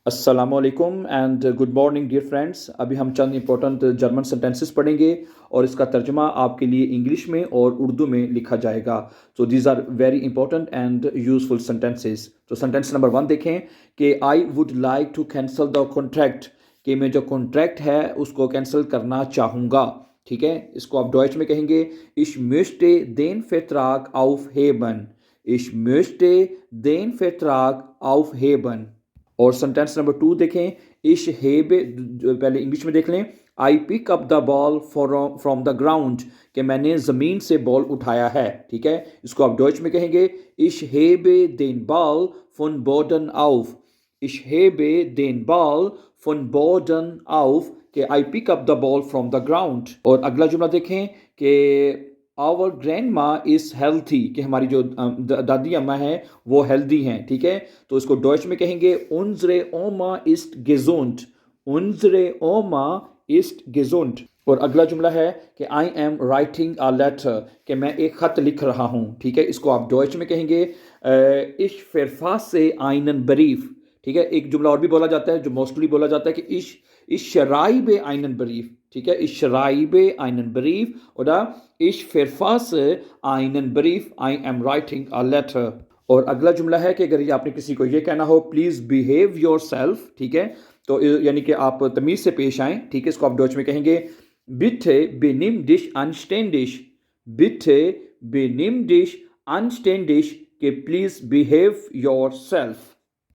अस्सलामुअलैकुम and good morning dear friends. अभी हम चंद इंपॉर्टेंट जर्मन सेंटेंसेस पढ़ेंगे और इसका तर्जमा आपके लिए इंग्लिश में और उर्दू में लिखा जाएगा। So these are very important and useful sentences. तो सेंटेंस नंबर 1 देखें कि I would like to cancel the contract, कि मैं जो कॉन्ट्रैक्ट है उसको कैंसिल करना चाहूँगा। ठीक है, इसको आप डॉइच में कहेंगे Ich möchte den Vertrag aufheben। Ich möchte den Vertrag aufheben। और सेंटेंस नंबर 2 देखें, इश हेबे, पहले इंग्लिश में देख लें। I pick up the ball from the ground, कि मैंने ज़मीन से बॉल उठाया है। ठीक है, इसको आप डॉइच में कहेंगे इश हेबे देन बॉल फन बोर्डन आउफ। इश हेबे देन बॉल फन बोर्डन आउफ, कि I pick up the ball from the ground. और अगला जुमला देखें कि our grandma is healthy, कि हमारी जो दादी अम्मा हैं वो हेल्दी हैं। ठीक है, तो इसको डॉइच में कहेंगे उनजरे ओमा इस्ट गेजोंट। उनजरे ओमा इस्ट गेजोंट। और अगला जुमला है कि I am writing a letter, कि मैं एक ख़त लिख रहा हूँ। ठीक है, इसको आप डॉइच में कहेंगे इश फेरफास से आइनन बरीफ। ठीक है, एक जुमला और भी बोला जाता है जो मोस्टली बोला जाता है कि इश शराइबे आइनन बरीफ। ठीक है, इश शराइबे आइनन बरीफ और इश फेरफास आइनन बरीफ, I am writing a letter. और अगला जुमला है कि अगर ये आपने किसी को ये कहना हो प्लीज़ बिहेव योर सेल्फ। ठीक है, तो यानी कि आप तमीज़ से पेश आएँ। ठीक है, इसको आप डॉच में कहेंगे बिटे बेनिम डिश अनस्टैंडिश। बिटे बेनिम डिश अनस्टैंडिश, के प्लीज़ बिहेव योर सेल्फ।